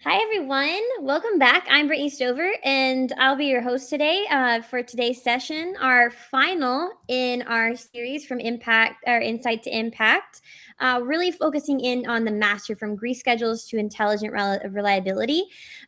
Hi, everyone. Welcome back. I'm Brittany Stover, and I'll be your host today for today's session, our final in our series from Impact or Insight to Impact, really focusing in on the master from grease schedules to intelligent reliability.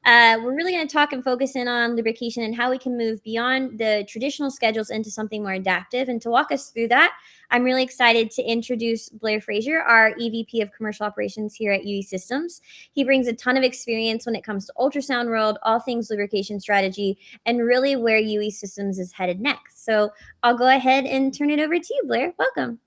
We're really going to talk and focus in on lubrication and how we can move beyond the traditional schedules into something more adaptive. And to walk us through that, I'm really excited to introduce Blair Frazier, our EVP of Commercial Operations here at UE Systems. He brings a ton of experience when it comes to ultrasound world, all things lubrication strategy, and really where UE Systems is headed next. So I'll go ahead and turn it over to you, Blair. Welcome.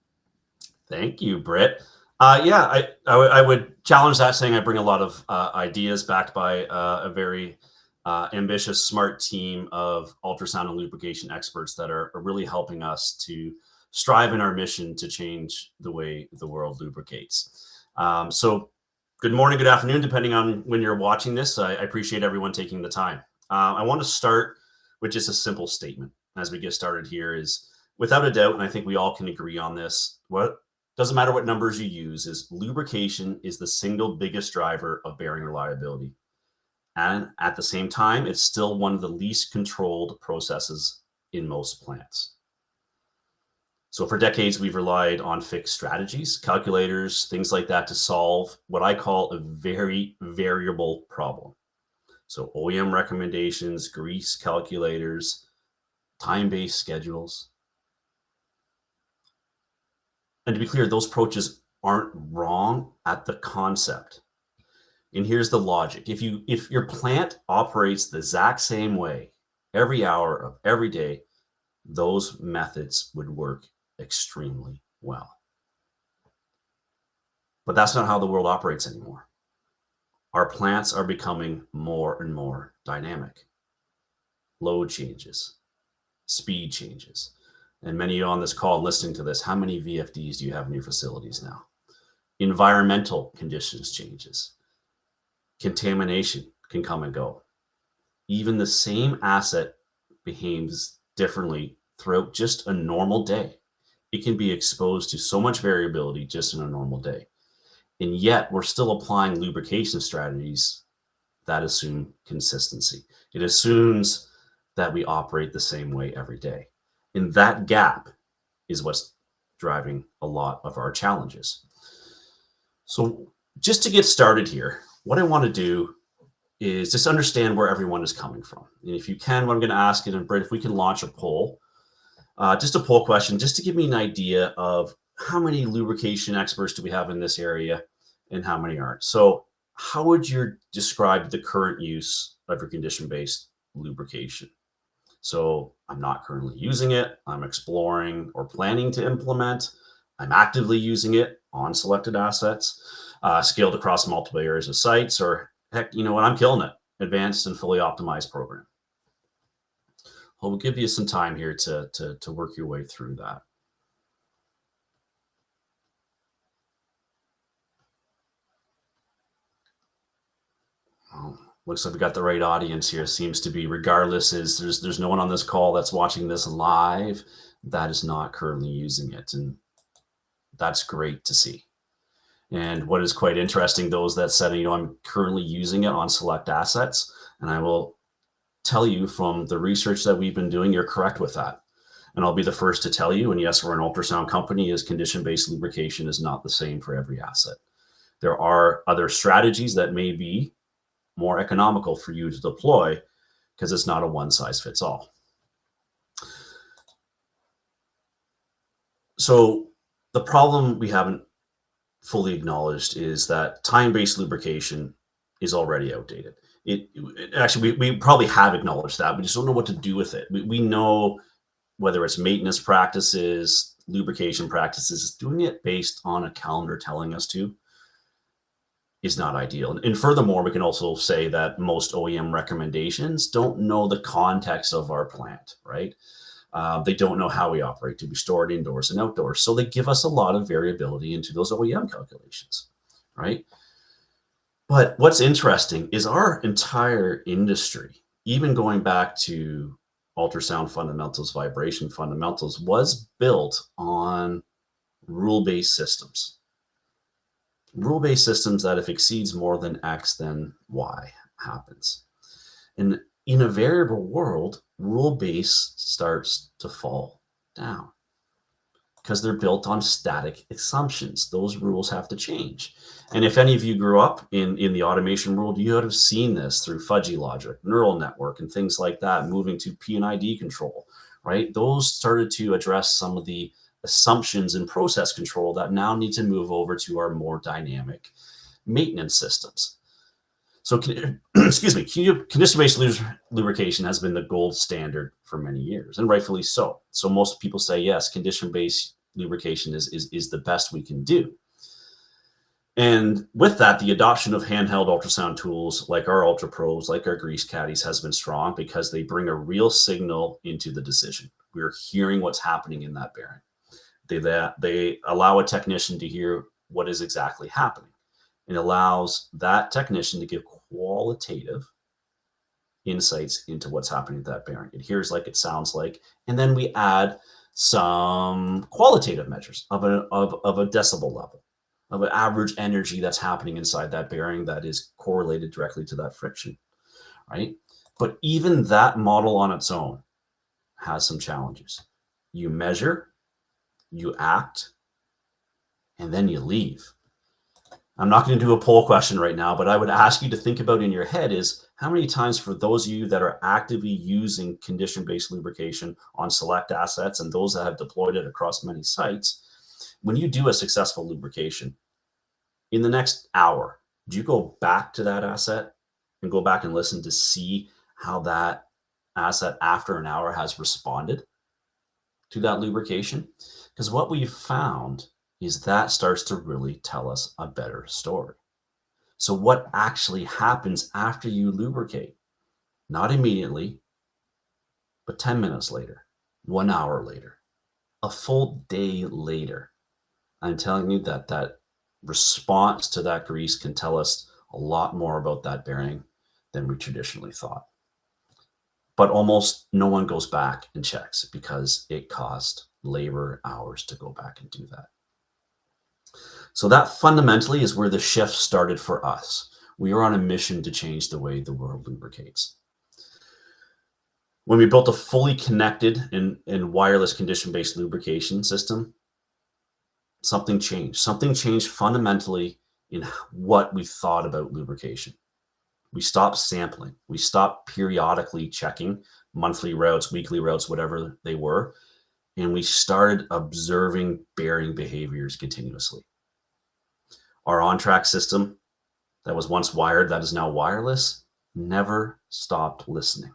Thank you, Britt. I would challenge that, saying I bring a lot of ideas backed by a very ambitious, smart team of ultrasound and lubrication experts that are really helping us to strive in our mission to change the way the world lubricates. So good morning, good afternoon, depending on when you're watching this. I appreciate everyone taking the time. I want to start with just a simple statement as we get started here is, without a doubt, and I think we all can agree on this, what doesn't matter what numbers you use, is lubrication is the single biggest driver of bearing reliability. And at the same time, it's still one of the least controlled processes in most plants. So for decades, we've relied on fixed strategies, calculators, things like that to solve what I call a very variable problem. So OEM recommendations, grease calculators, time-based schedules. And to be clear, those approaches aren't wrong at the concept. And here's the logic. If your plant operates the exact same way every hour of every day, those methods would work extremely well. But that's not how the world operates anymore. Our plants are becoming more and more dynamic. Load changes, speed changes. And many of you on this call listening to this, how many VFDs do you have in your facilities now? Environmental conditions changes. Contamination can come and go. Even the same asset behaves differently throughout just a normal day. It can be exposed to so much variability just in a normal day. And yet we're still applying lubrication strategies that assume consistency. It assumes that we operate the same way every day. And that gap is what's driving a lot of our challenges. So just to get started here, what I want to do is just understand where everyone is coming from. And if you can, what I'm going to ask you, and Britt, if we can launch a poll, just a poll question, just to give me an idea of how many lubrication experts do we have in this area and how many aren't. So how would you describe the current use of your condition-based lubrication? So I'm not currently using it. I'm exploring or planning to implement. I'm actively using it on selected assets, scaled across multiple areas of sites, or heck, you know what, I'm killing it. Advanced and fully optimized program. We'll give you some time here to work your way through that. Oh, looks like we got the right audience here. Seems to be, regardless, is there's no one on this call that's watching this live that is not currently using it, and that's great to see. And what is quite interesting, those that said, you know, I'm currently using it on select assets, and I will tell you from the research that we've been doing, you're correct with that. And I'll be the first to tell you, and yes, we're an ultrasound company, is condition-based lubrication is not the same for every asset. There are other strategies that may be more economical for you to deploy because it's not a one-size-fits-all. So the problem we haven't fully acknowledged is that time-based lubrication is already outdated. Actually, we probably have acknowledged that. We just don't know what to do with it. We know whether it's maintenance practices, lubrication practices, doing it based on a calendar telling us to is not ideal. And furthermore, we can also say that most OEM recommendations don't know the context of our plant, right? They don't know how we operate to be stored indoors and outdoors. So they give us a lot of variability into those OEM calculations, right? But what's interesting is our entire industry, even going back to ultrasound fundamentals, vibration fundamentals, was built on rule-based systems. Rule-based systems that if exceeds more than X, then Y happens. And in a variable world, rule-based starts to fall down because they're built on static assumptions. Those rules have to change. And if any of you grew up in the automation world, you would have seen this through fudgy logic, neural network, and things like that, moving to P&ID control, right? Those started to address some of the assumptions in process control that now need to move over to our more dynamic maintenance systems. So, excuse me, condition-based lubrication has been the gold standard for many years, and rightfully so. So most people say, yes, condition-based lubrication is the best we can do. And with that, the adoption of handheld ultrasound tools like our Ultra Probes, like our grease caddies, has been strong because they bring a real signal into the decision. We're hearing what's happening in that bearing. They allow a technician to hear what is exactly happening. It allows that technician to give qualitative insights into what's happening with that bearing. It hears like it sounds like, and then we add some qualitative measures of a decibel level, of an average energy that's happening inside that bearing that is correlated directly to that friction, right? But even that model on its own has some challenges. You measure, you act, and then you leave. I'm not going to do a poll question right now, but I would ask you to think about in your head is how many times, for those of you that are actively using condition-based lubrication on select assets and those that have deployed it across many sites, when you do a successful lubrication, in the next hour, do you go back to that asset and go back and listen to see how that asset after an hour has responded to that lubrication? Because what we've found is that starts to really tell us a better story. So what actually happens after you lubricate? Not immediately, but 10 minutes later, 1 hour later, a full day later. I'm telling you that response to that grease can tell us a lot more about that bearing than we traditionally thought. But almost no one goes back and checks because it cost labor hours to go back and do that. So that fundamentally is where the shift started for us. We are on a mission to change the way the world lubricates. When we built a fully connected and wireless condition-based lubrication system, something changed. Something changed fundamentally in what we thought about lubrication. We stopped sampling. We stopped periodically checking monthly routes, weekly routes, whatever they were, and we started observing bearing behaviors continuously. Our on-track system that was once wired, that is now wireless, never stopped listening.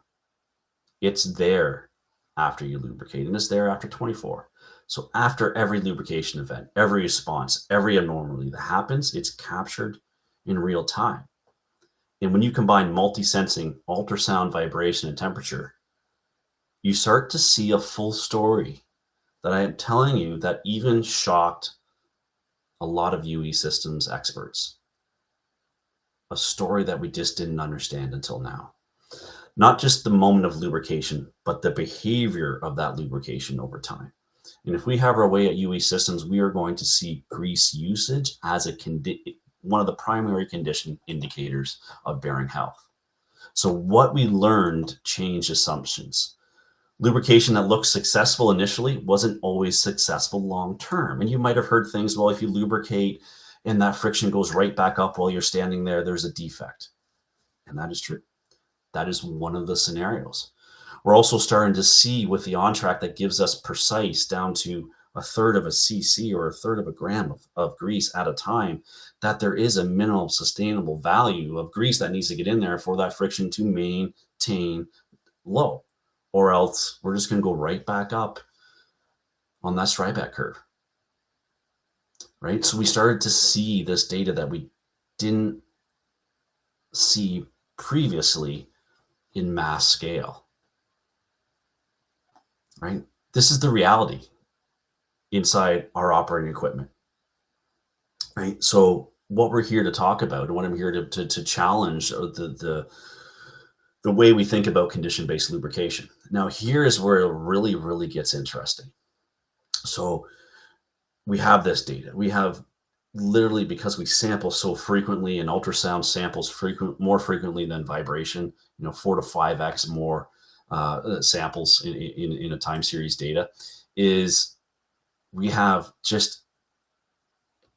It's there after you lubricate, and it's there after 24. So after every lubrication event, every response, every anomaly that happens, it's captured in real time. And when you combine multi-sensing, ultrasound, vibration, and temperature, you start to see a full story that I am telling you that even shocked a lot of UE systems experts. A story that we just didn't understand until now. Not just the moment of lubrication, but the behavior of that lubrication over time. And if we have our way at UE systems, we are going to see grease usage as one of the primary condition indicators of bearing health. So what we learned changed assumptions. Lubrication that looked successful initially wasn't always successful long-term. And you might have heard things, well, if you lubricate and that friction goes right back up while you're standing there, there's a defect. And that is true. That is one of the scenarios. We're also starting to see with the on-track that gives us precise down to 1/3 of a cc or 1/3 of a gram of grease at a time, that there is a minimal sustainable value of grease that needs to get in there for that friction to maintain low. Or else we're just going to go right back up on that strieback curve, right? So we started to see this data that we didn't see previously in mass scale, right? This is the reality inside our operating equipment, right? So what we're here to talk about and what I'm here to challenge are the way we think about condition-based lubrication. Now, here is where it really, really gets interesting. So we have this data. We have literally because we sample so frequently, and ultrasound samples more frequently than vibration, 4 to 5x more samples in a time series data, is we have just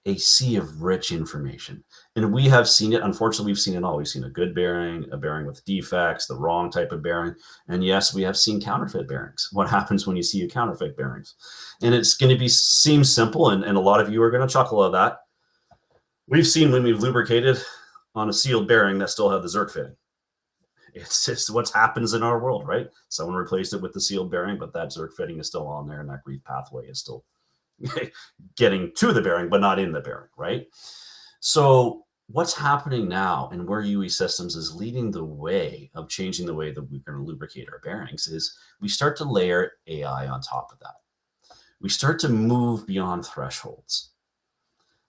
a sea of rich information. And we have seen it. Unfortunately, we've seen it all. We've seen a good bearing, a bearing with defects, the wrong type of bearing. And yes, we have seen counterfeit bearings. What happens when you see a counterfeit bearings? And it's going to seem simple, and a lot of you are going to chuckle at that. We've seen when we've lubricated on a sealed bearing that still have the Zerk fitting. It's just what happens in our world, right? Someone replaced it with the sealed bearing, but that Zerk fitting is still on there, and that grease pathway is still getting to the bearing, but not in the bearing, right? So what's happening now, and where UE Systems is leading the way of changing the way that we're going to lubricate our bearings, is we start to layer AI on top of that. We start to move beyond thresholds.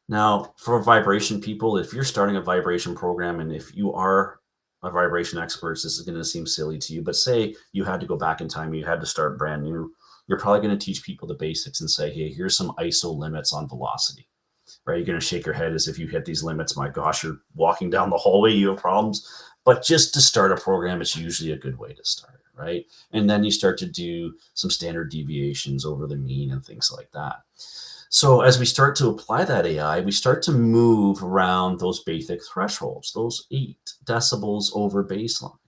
Now, for vibration people, if you're starting a vibration program, and if you are a vibration expert, this is going to seem silly to you, but say you had to go back in time, you had to start brand new, you're probably going to teach people the basics and say, hey, here's some ISO limits on velocity, right? You're going to shake your head as if you hit these limits. My gosh, you're walking down the hallway, you have problems. But just to start a program, it's usually a good way to start, right? And then you start to do some standard deviations over the mean and things like that. So as we start to apply that AI, we start to move around those basic thresholds, those 8 decibels over baseline.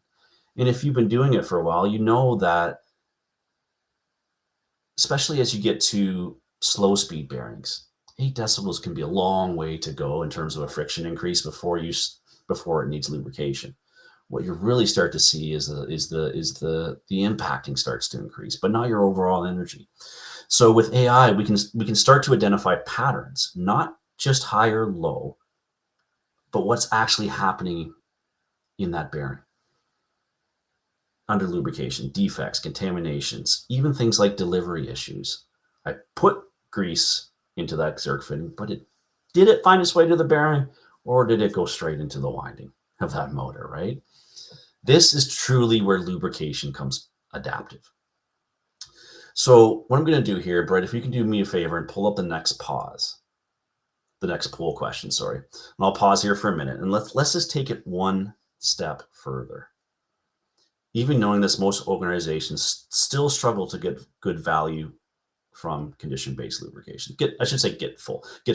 And if you've been doing it for a while, you know that especially as you get to slow speed bearings, 8 decibels can be a long way to go in terms of a friction increase before it needs lubrication. What you really start to see is the impacting starts to increase, but not your overall energy. So with AI, we can start to identify patterns, not just high or low, but what's actually happening in that bearing. Under lubrication, defects, contaminations, even things like delivery issues. I put grease into that Zerk fitting, but did it find its way to the bearing, or did it go straight into the winding of that motor, right? This is truly where lubrication comes adaptive. So what I'm going to do here, Brett, if you can do me a favor and pull up the next poll question, sorry. And I'll pause here for a minute, and let's just take it one step further. Even knowing this, most organizations still struggle to get good value from condition-based lubrication. Get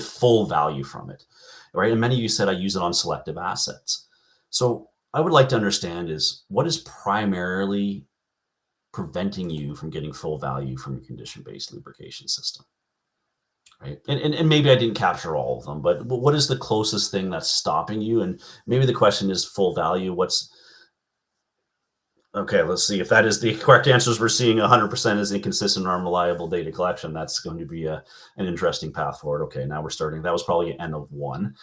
full value from it, right? And many of you said I use it on selective assets. So I would like to understand is what is primarily preventing you from getting full value from your condition-based lubrication system, right? And maybe I didn't capture all of them, but what is the closest thing that's stopping you? And maybe the question is full value. Okay, let's see if that is the correct answers. We're seeing 100% is inconsistent or unreliable data collection. That's going to be an interesting path forward. Okay, now we're starting. That was probably an N of 1.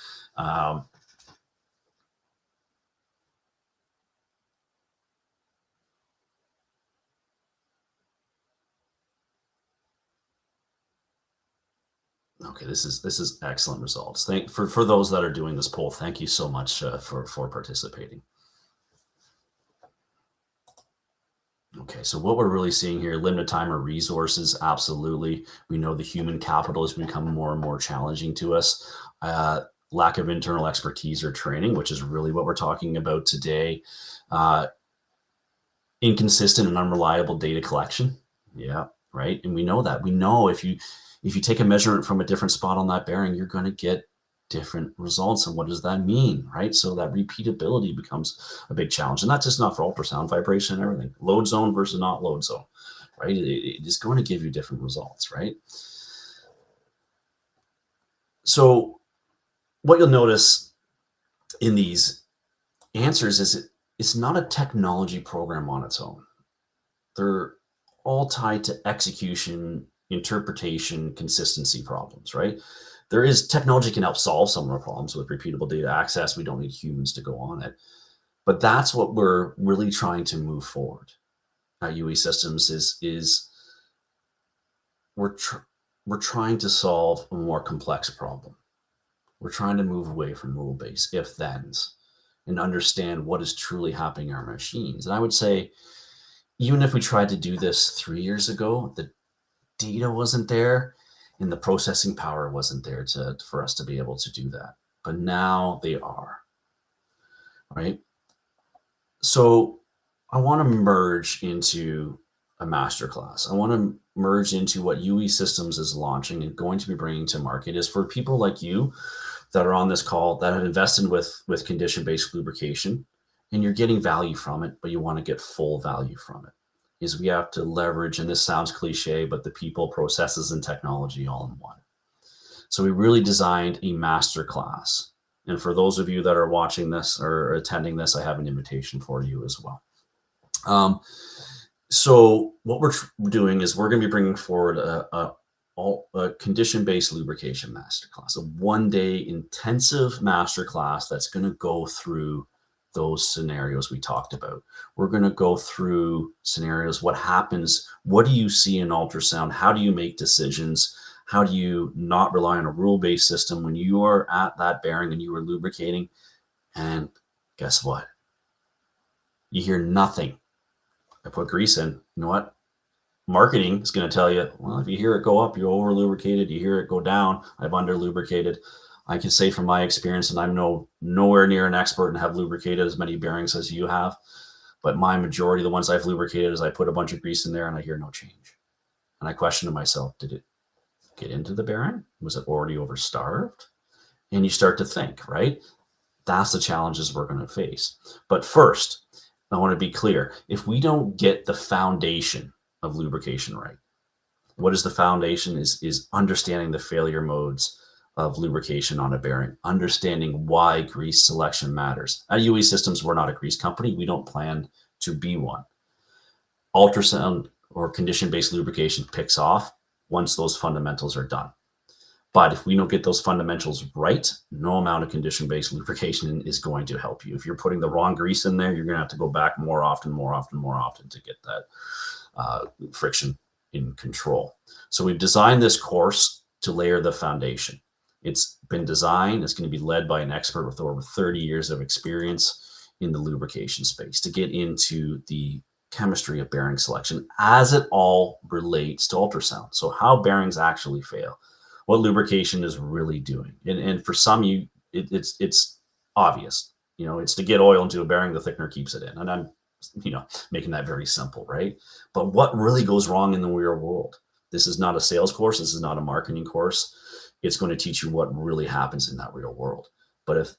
Okay, this is excellent results. For those that are doing this poll, thank you so much for participating. Okay, so what we're really seeing here, limited time or resources, absolutely. We know the human capital has become more and more challenging to us. Lack of internal expertise or training, which is really what we're talking about today. Inconsistent and unreliable data collection. Yeah, right. And we know that. We know if you take a measurement from a different spot on that bearing, you're going to get different results. And what does that mean, right? So that repeatability becomes a big challenge. And that's just not for ultrasound, vibration, and everything. Load zone versus not load zone, right? It is going to give you different results, right? So what you'll notice in these answers is it's not a technology program on its own. They're all tied to execution, interpretation, consistency problems, right? There is technology can help solve some of our problems with repeatable data access. We don't need humans to go on it. But that's what we're really trying to move forward at UE Systems is we're trying to solve a more complex problem. We're trying to move away from rule-based if-thens and understand what is truly happening in our machines. And I would say, even if we tried to do this 3 years ago, the data wasn't there. and the processing power wasn't there for us to be able to do that. But now they are, right? So I want to merge into a masterclass. I want to merge into what UE Systems is launching and going to be bringing to market is for people like you that are on this call that have invested with condition-based lubrication, and you're getting value from it, but you want to get full value from it. Is we have to leverage, and this sounds cliche, but the people, processes, and technology all in one. So we really designed a masterclass. And for those of you that are watching this or attending this, I have an invitation for you as well. So what we're doing is we're going to be bringing forward a condition-based lubrication masterclass, a one-day intensive masterclass that's going to go through those scenarios we talked about. We're going to go through scenarios. What happens? What do you see in ultrasound? How do you make decisions? How do you not rely on a rule-based system when you are at that bearing and you are lubricating? And guess what? You hear nothing. I put grease in. You know what? Marketing is going to tell you, well, if you hear it go up, you're over lubricated. You hear it go down, I've under lubricated. I can say from my experience, and I'm nowhere near an expert and have lubricated as many bearings as you have, but my majority of the ones I've lubricated is I put a bunch of grease in there and I hear no change. And I question to myself, did it get into the bearing? Was it already overstarved? And you start to think, right? That's the challenges we're going to face. But first, I want to be clear. If we don't get the foundation of lubrication right, what is the foundation is understanding the failure modes of lubrication on a bearing, understanding why grease selection matters. At UE Systems, we're not a grease company. We don't plan to be one. Ultrasound or condition-based lubrication picks off once those fundamentals are done. But if we don't get those fundamentals right, no amount of condition-based lubrication is going to help you. If you're putting the wrong grease in there, you're going to have to go back more often to get that friction in control. So we've designed this course to layer the foundation. It's been designed, it's going to be led by an expert with over 30 years of experience in the lubrication space to get into the chemistry of bearing selection as it all relates to ultrasound. So how bearings actually fail, what lubrication is really doing. And for some, it's obvious, it's to get oil into a bearing, the thickener keeps it in. And I'm, making that very simple, right? But what really goes wrong in the real world? This is not a sales course. This is not a marketing course. It's going to teach you what really happens in that real world. But if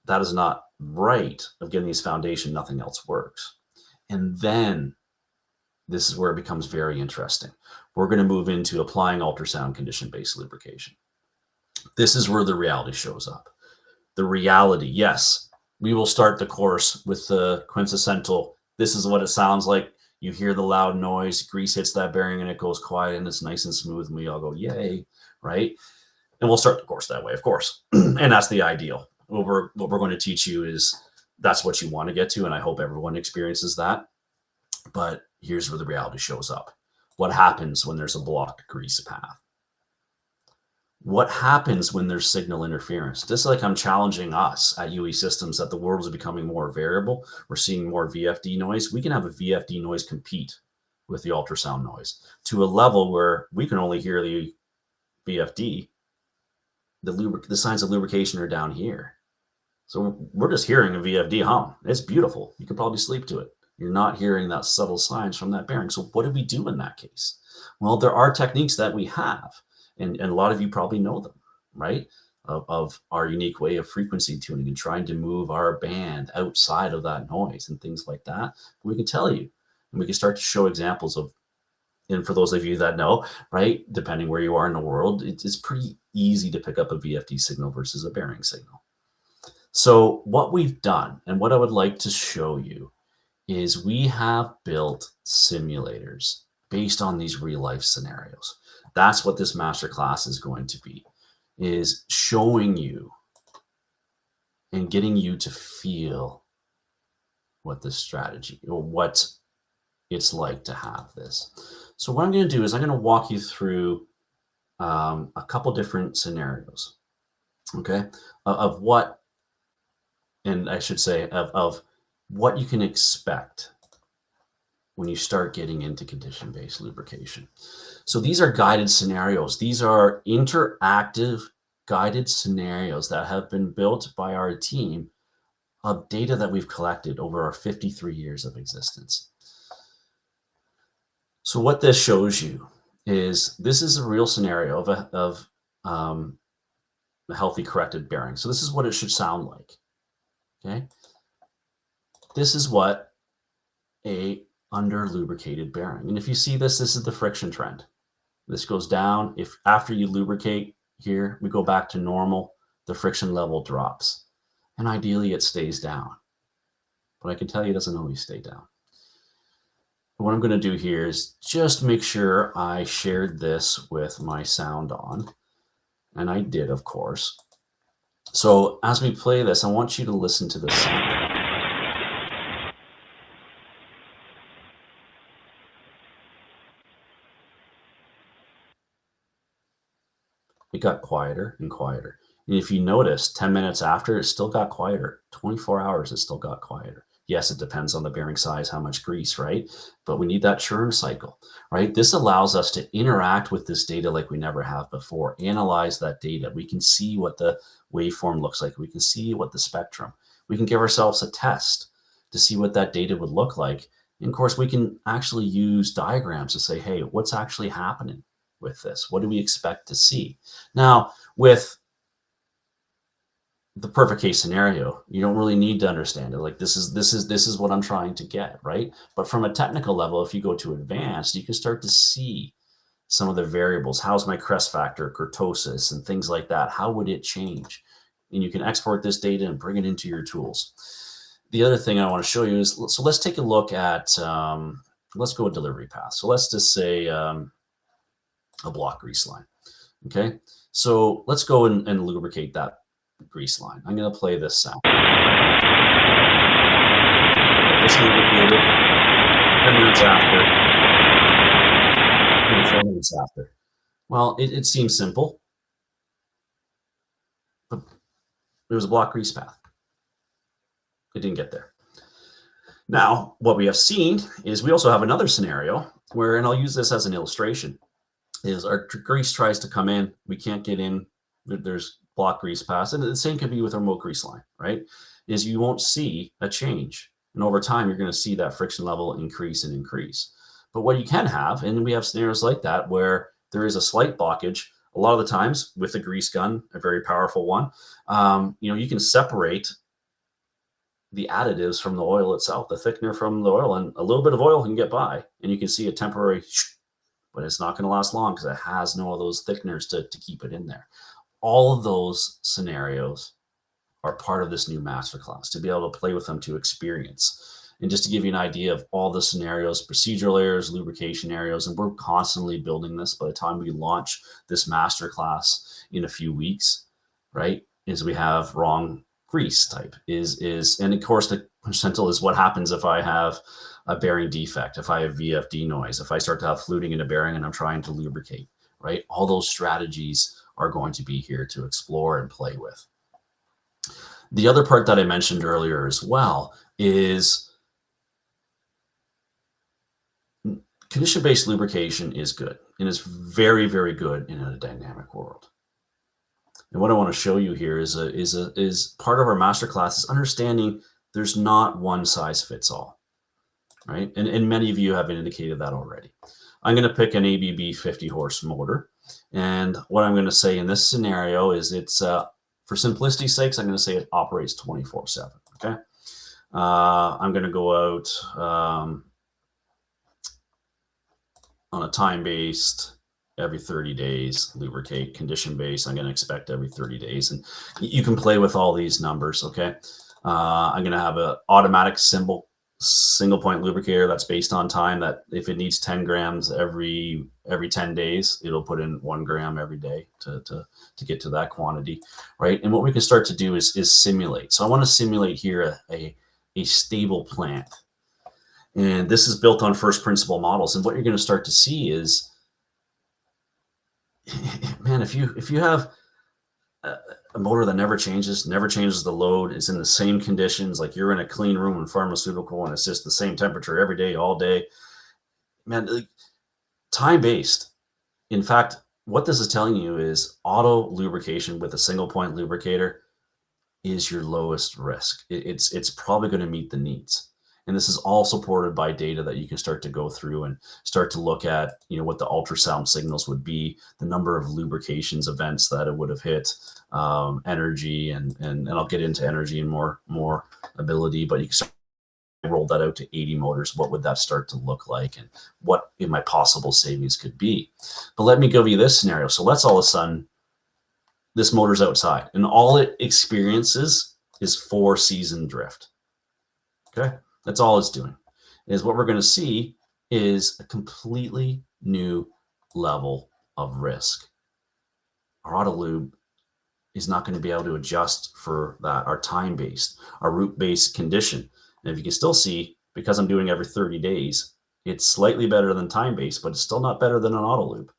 that is not right of getting these foundation, nothing else works. And then this is where it becomes very interesting. We're going to move into applying ultrasound condition-based lubrication. This is where the reality shows up. The reality, yes, we will start the course with the quintessential, this is what it sounds like. You hear the loud noise, grease hits that bearing and it goes quiet and it's nice and smooth and we all go, yay, right? And we'll start the course that way, of course. And that's the ideal. What we're going to teach you is that's what you want to get to, and I hope everyone experiences that. But here's where the reality shows up. What happens when there's a blocked grease path? What happens when there's signal interference? Just like I'm challenging us at UE Systems that the world is becoming more variable. We're seeing more VFD noise. We can have a VFD noise compete with the ultrasound noise to a level where we can only hear the VFD. The signs of lubrication are down here. So we're just hearing a VFD hum. It's beautiful. You could probably sleep to it. You're not hearing that subtle signs from that bearing. So what do we do in that case? Well, there are techniques that we have. And a lot of you probably know them, right? Of our unique way of frequency tuning and trying to move our band outside of that noise and things like that. We can tell you, and we can start to show examples of, and for those of you that know, right, depending where you are in the world, it's pretty easy to pick up a VFD signal versus a bearing signal. So what we've done, and what I would like to show you, is we have built simulators based on these real life scenarios. That's what this masterclass is going to be, is showing you and getting you to feel what this strategy or what it's like to have this. So what I'm going to do is I'm going to walk you through a couple different scenarios, okay, of what, and I should say of what you can expect when you start getting into condition-based lubrication. So these are guided scenarios. These are interactive guided scenarios that have been built by our team of data that we've collected over our 53 years of existence. So what this shows you is this is a real scenario of a healthy corrected bearing. So this is what it should sound like. Okay. This is what a under lubricated bearing. And if you see this, this is the friction trend. This goes down. If after you lubricate here, we go back to normal, the friction level drops. And ideally it stays down. But I can tell you it doesn't always stay down. What I'm going to do here is just make sure I shared this with my sound on. And I did, of course. So as we play this, I want you to listen to this sound. It got quieter and quieter. And if you notice, 10 minutes after, it still got quieter. 24 hours, it still got quieter. Yes, it depends on the bearing size, how much grease, right? But we need that churn cycle, right? This allows us to interact with this data like we never have before, analyze that data. We can see what the waveform looks like. We can see what the spectrum. We can give ourselves a test to see what that data would look like. And of course, we can actually use diagrams to say, hey, what's actually happening with this? What do we expect to see? Now, with the perfect case scenario, you don't really need to understand it. Like this is what I'm trying to get, right? But from a technical level, if you go to advanced, you can start to see some of the variables. How's my crest factor, kurtosis, and things like that? How would it change? And you can export this data and bring it into your tools. The other thing I want to show you is, so let's take a look at, let's go with delivery path. So let's just say a block grease line. Okay, so let's go and lubricate that grease line. I'm going to play this sound. Just lubricated. 10 minutes after. 24 minutes after. Well, it seems simple, but there was a block grease path. It didn't get there. Now, what we have seen is we also have another scenario where, and I'll use this as an illustration, is our grease tries to come in. We can't get in. There's block grease paths. And the same can be with our remote grease line, right? Is you won't see a change. And over time, you're going to see that friction level increase and increase. But what you can have, and we have scenarios like that where there is a slight blockage, a lot of the times with a grease gun, a very powerful one, you can separate the additives from the oil itself, the thickener from the oil, and a little bit of oil can get by, and you can see a temporary, but it's not going to last long because it has no of those thickeners to keep it in there. All of those scenarios are part of this new masterclass to be able to play with them to experience. And just to give you an idea of all the scenarios, procedural areas, lubrication areas, and we're constantly building this. By the time we launch this masterclass in a few weeks, right, is we have wrong grease type and of course the percentile is what happens if I have a bearing defect, if I have VFD noise, if I start to have fluting in a bearing and I'm trying to lubricate, right? All those strategies are going to be here to explore and play with. The other part that I mentioned earlier as well is condition-based lubrication is good and is very, very good in a dynamic world. And what I want to show you here is part of our masterclass is understanding there's not one size fits all, right? And many of you have indicated that already. I'm going to pick an ABB 50 horse motor. And what I'm going to say in this scenario is it's, for simplicity's sakes, I'm going to say it operates 24/7, okay? I'm going to go out on a time-based, every 30 days, lubricate, condition-based, I'm going to expect every 30 days. And you can play with all these numbers, okay? I'm going to have an automatic single point lubricator that's based on time, that if it needs 10 grams every 10 days, it'll put in 1 gram every day to get to that quantity, right? And what we can start to do is simulate. So I want to simulate here a stable plant. And this is built on first principle models. And what you're going to start to see is, man, if you have a motor that never changes the load, is in the same conditions, like you're in a clean room in pharmaceutical and it's just the same temperature every day, all day, man, time-based In fact, what this is telling you is auto lubrication with a single point lubricator is your lowest risk. It's probably going to meet the needs. And this is all supported by data that you can start to go through and start to look at, what the ultrasound signals would be, the number of lubrications events that it would have hit, energy, and I'll get into energy and more ability, but you can start to roll that out to 80 motors. What would that start to look like, and what my possible savings could be? But let me give you this scenario. So let's all of a sudden this motor's outside and all it experiences is 4-season drift. Okay. That's all it's doing. Is what we're going to see is a completely new level of risk. Our auto lube is not going to be able to adjust for that, our time-based, our route-based condition. And if you can still see, because I'm doing every 30 days, it's slightly better than time-based, but it's still not better than an auto lube,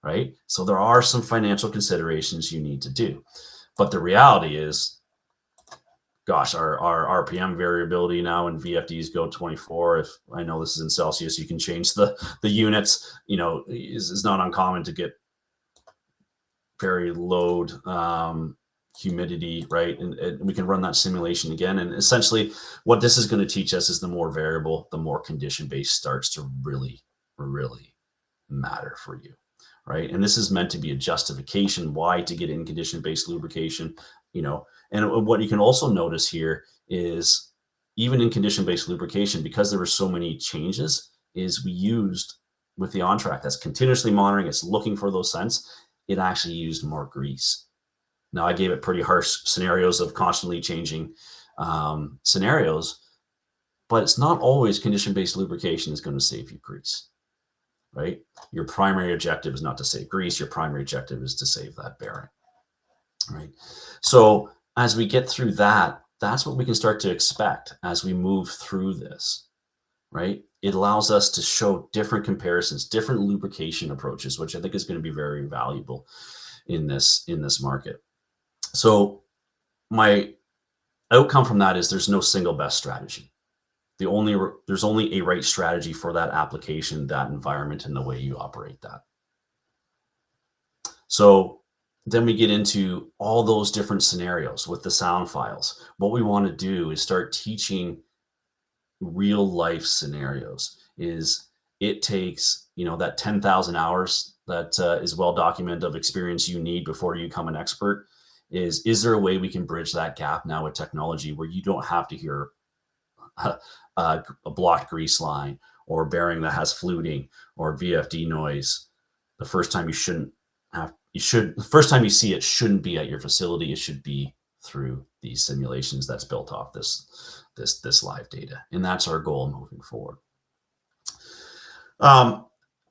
right? So there are some financial considerations you need to do. But the reality is, gosh, our RPM variability now in VFDs go 24. If I know this is in Celsius, you can change the units, is not uncommon to get very low humidity, right? And we can run that simulation again. And essentially what this is going to teach us is the more variable, the more condition-based starts to really, really matter for you, right? And this is meant to be a justification why to get in condition-based lubrication, and what you can also notice here is even in condition-based lubrication, because there were so many changes, is we used with the on-track that's continuously monitoring, it's looking for those scents, it actually used more grease. Now I gave it pretty harsh scenarios of constantly changing scenarios, but it's not always condition-based lubrication is going to save you grease, right? Your primary objective is not to save grease. Your primary objective is to save that bearing, right? So as we get through that, that's what we can start to expect as we move through this, right? It allows us to show different comparisons, different lubrication approaches, which I think is going to be very valuable in this market. So my outcome from that is there's no single best strategy. There's only a right strategy for that application, that environment, and the way you operate that. So then we get into all those different scenarios with the sound files. What we want to do is start teaching real life scenarios. It takes, that 10,000 hours that is well documented of experience you need before you become an expert. Is there a way we can bridge that gap now with technology where you don't have to hear a blocked grease line or a bearing that has fluting or VFD noise the first time the first time you see it shouldn't be at your facility. It should be through these simulations that's built off this live data. And that's our goal moving forward.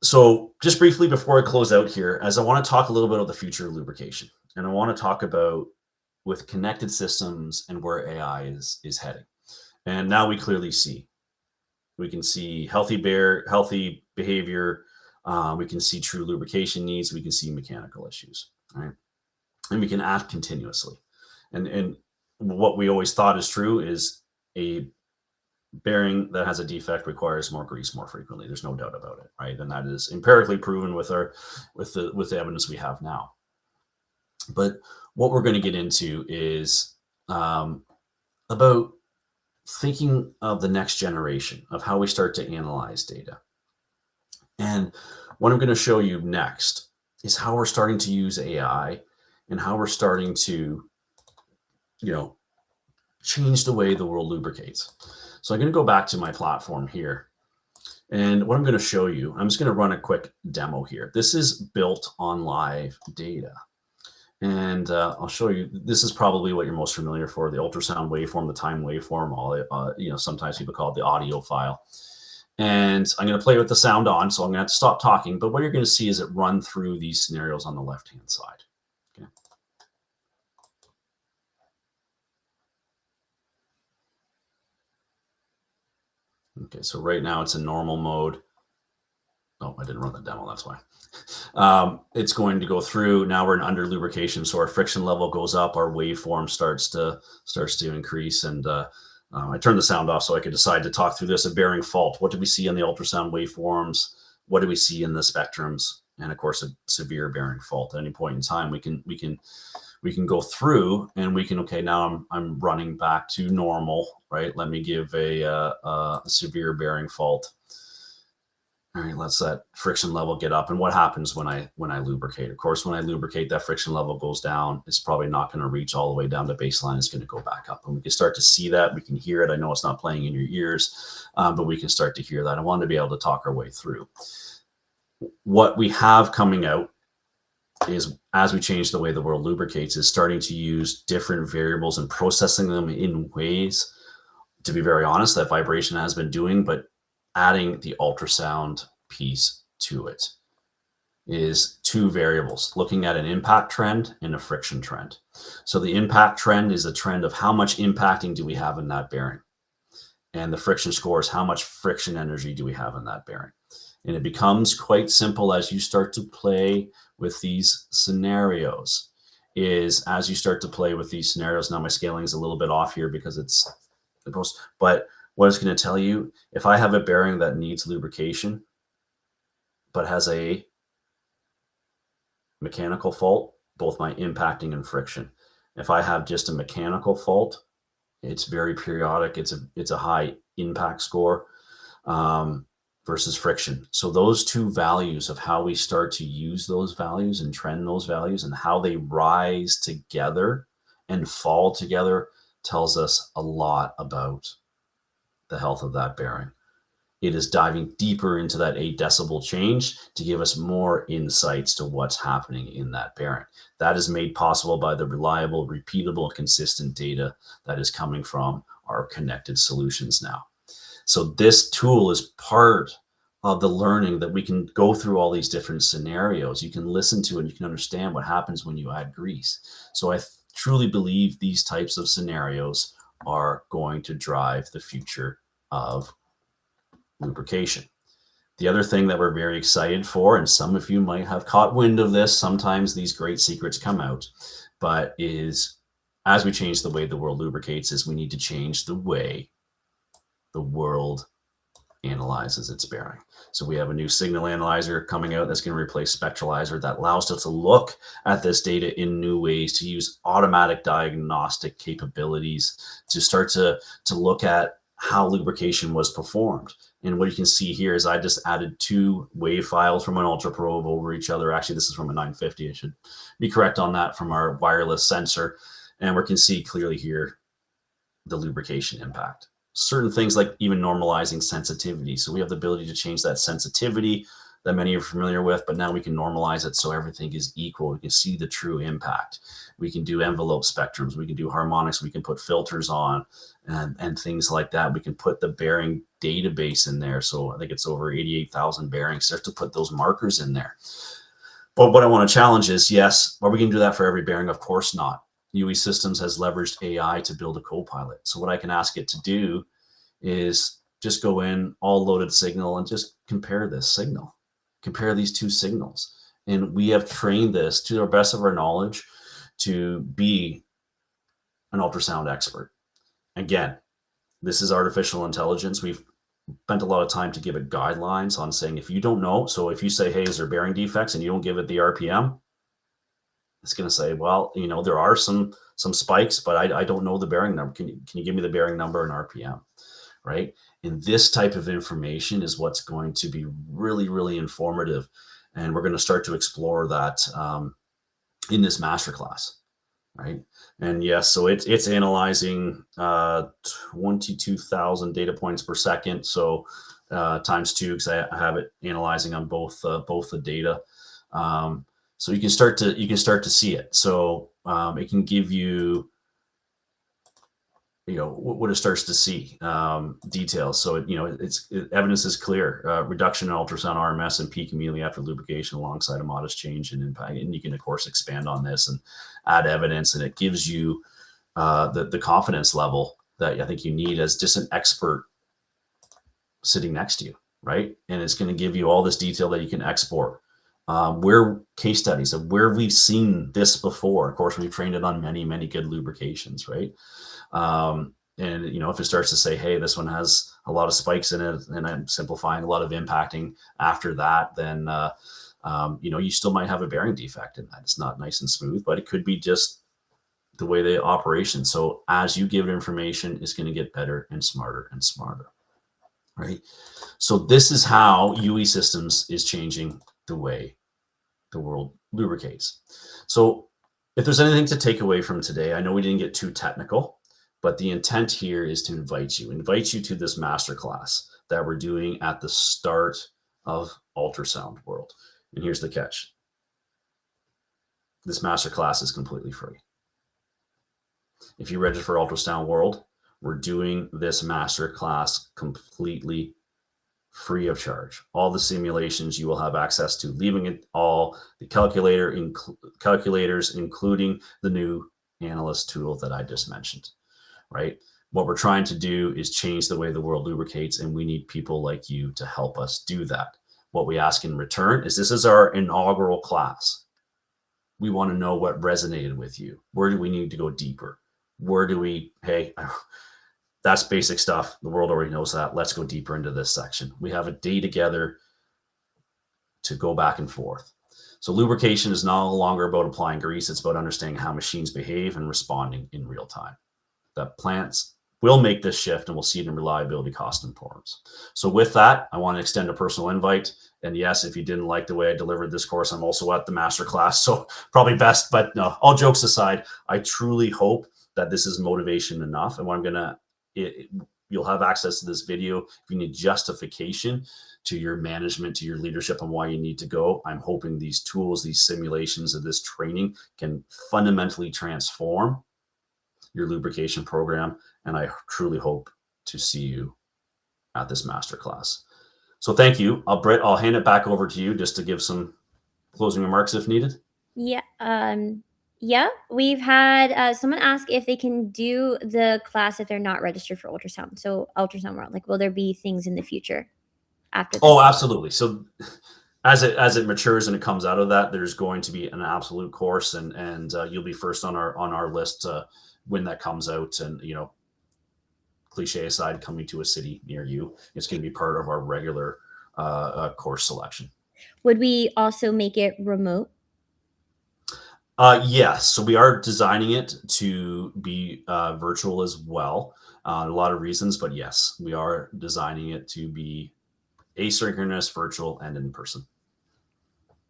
So just briefly before I close out here, as I want to talk a little bit about the future of lubrication, and I want to talk about with connected systems and where AI is heading. And now we clearly see, we can see healthy behavior. We can see true lubrication needs. We can see mechanical issues, right? And we can act continuously. And what we always thought is true is a bearing that has a defect requires more grease more frequently. There's no doubt about it, right? And that is empirically proven with the evidence we have now. But what we're going to get into is about thinking of the next generation of how we start to analyze data. And what I'm going to show you next is how we're starting to use AI and how we're starting to, change the way the world lubricates. So I'm going to go back to my platform here. And what I'm going to show you, I'm just going to run a quick demo here. This is built on live data. And I'll show you, this is probably what you're most familiar for, the ultrasound waveform, the time waveform, sometimes people call it the audio file. And I'm going to play with the sound on, so I'm going to have to stop talking. But what you're going to see is it run through these scenarios on the left-hand side. Okay. Okay, so right now it's in normal mode. Oh, I didn't run the demo, that's why. It's going to go through. Now we're in under lubrication, so our friction level goes up, our waveform starts to increase, and I turned the sound off so I could decide to talk through this. A bearing fault. What do we see in the ultrasound waveforms? What do we see in the spectrums? and of course a severe bearing fault. At any point in time, we can go through and we can, okay, now I'm running back to normal, right? Let me give a severe bearing fault. All right, let's that friction level get up. And what happens when I lubricate? Of course, when I lubricate, that friction level goes down. It's probably not going to reach all the way down to baseline. It's going to go back up. And we can start to see that. We can hear it. I know it's not playing in your ears, but we can start to hear that. I wanted to be able to talk our way through. What we have coming out is, as we change the way the world lubricates, is starting to use different variables and processing them in ways, to be very honest, that vibration has been doing, but adding the ultrasound piece to it is two variables, looking at an impact trend and a friction trend. So the impact trend is a trend of how much impacting do we have in that bearing. And the friction score is how much friction energy do we have in that bearing. And it becomes quite simple as you start to play with these scenarios. As you start to play with these scenarios, now my scaling is a little bit off here because it's the post, but what it's going to tell you, if I have a bearing that needs lubrication, but has a mechanical fault, both my impacting and friction. If I have just a mechanical fault, it's very periodic. It's a high impact score versus friction. So those two values of how we start to use those values and trend those values and how they rise together and fall together tells us a lot about the health of that bearing. It is diving deeper into that 8 decibel change to give us more insights to what's happening in that bearing. That is made possible by the reliable, repeatable, consistent data that is coming from our connected solutions now. So this tool is part of the learning that we can go through all these different scenarios. You can listen to it and you can understand what happens when you add grease. So I truly believe these types of scenarios are going to drive the future of lubrication. The other thing that we're very excited for, and some of you might have caught wind of this, sometimes these great secrets come out, but is as we change the way the world lubricates, is we need to change the way the world analyzes its bearing. So we have a new signal analyzer coming out that's going to replace spectralizer that allows us to look at this data in new ways, to use automatic diagnostic capabilities to start to look at how lubrication was performed. And what you can see here is I just added 2 wave files from an ultra probe over each other. Actually, this is from a 950. I should be correct on that, from our wireless sensor. And we can see clearly here the lubrication impact. Certain things like even normalizing sensitivity. So we have the ability to change that sensitivity that many are familiar with, but now we can normalize it so everything is equal. We can see the true impact. We can do envelope spectrums. We can do harmonics. We can put filters on and things like that. We can put the bearing database in there. So I think it's over 88,000 bearings. Start to put those markers in there. But what I want to challenge is, yes, are we going to do that for every bearing? Of course not. UE Systems has leveraged AI to build a co-pilot. So what I can ask it to do is just go in, all loaded signal, and just compare this signal. Compare these 2 signals. And we have trained this to the best of our knowledge to be an ultrasound expert. Again, this is artificial intelligence. We've spent a lot of time to give it guidelines on saying, if you don't know, so if you say, hey, is there bearing defects, and you don't give it the RPM, it's going to say, well, you know, there are some spikes, but I don't know the bearing number. Can you give me the bearing number and RPM, right? And this type of information is what's going to be really, really informative. And we're going to start to explore that in this masterclass, right? And yes, so it's analyzing 22,000 data points per second. So times 2, because I have it analyzing on both the data. So you can start to see it. So it can give you, what it starts to see, details. So evidence is clear. Reduction in ultrasound RMS and peak immediately after lubrication, alongside a modest change in impact. And you can of course expand on this and add evidence, and it gives you the confidence level that I think you need as just an expert sitting next to you, right? And it's going to give you all this detail that you can export. Where case studies of where we've seen this before. Of course, we've trained it on many, many good lubrications, right? And if it starts to say, hey, this one has a lot of spikes in it, and I'm simplifying, a lot of impacting after that, then You still might have a bearing defect in that. It's not nice and smooth, but it could be just the way they operation. So as you give it information, it's going to get better and smarter and smarter, right? So this is how UE Systems is changing the way the world lubricates. So if there's anything to take away from today, I know we didn't get too technical, but the intent here is to invite you to this masterclass that we're doing at the start of ultrasound world. And here's the catch. This masterclass is completely free. If you register for Ultrasound World, we're doing this masterclass completely free of charge. All the simulations you will have access to, leaving it all the calculators, including the new analyst tool that I just mentioned, right? What we're trying to do is change the way the world lubricates, and we need people like you to help us do that. What we ask in return is, this is our inaugural class. We want to know what resonated with you. Where do we need to go deeper? Hey, that's basic stuff. The world already knows that. Let's go deeper into this section. We have a day together to go back and forth. So lubrication is no longer about applying grease. It's about understanding how machines behave and responding in real time. That plants will make this shift, and we'll see it in reliability, cost, and performance. So with that, I want to extend a personal invite. And yes, if you didn't like the way I delivered this course, I'm also at the masterclass, so probably best. But no, all jokes aside, I truly hope that this is motivation enough. And what I'm gonna, you'll have access to this video. If you need justification to your management, to your leadership, and why you need to go, I'm hoping these tools, these simulations of this training can fundamentally transform your lubrication program. And I truly hope to see you at this masterclass. So thank you. Britt, I'll hand it back over to you just to give some closing remarks if needed. Yeah, we've had someone ask if they can do the class if they're not registered for ultrasound. So ultrasound world, like, will there be things in the future after this? Oh, absolutely. So as it matures and it comes out of that, there's going to be an absolute course, and you'll be first on our list when that comes out. And cliche aside, coming to a city near you, it's going to be part of our regular course selection. Would we also make it remote? Yes. So we are designing it to be virtual as well. A lot of reasons, but yes, we are designing it to be asynchronous, virtual, and in person.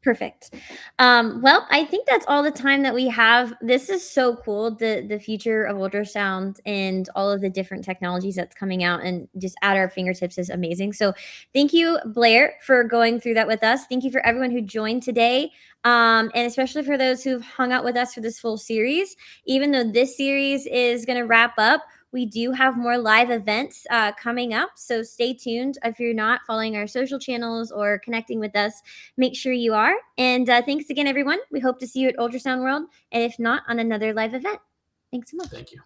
Perfect. Well, I think that's all the time that we have. This is so cool. The future of ultrasound and all of the different technologies that's coming out and just at our fingertips is amazing. So thank you, Blair, for going through that with us. Thank you for everyone who joined today. And especially for those who've hung out with us for this full series. Even though this series is going to wrap up, we do have more live events coming up. So stay tuned. If you're not following our social channels or connecting with us, make sure you are. And thanks again, everyone. We hope to see you at Ultrasound World. And if not, on another live event. Thanks so much. Thank you.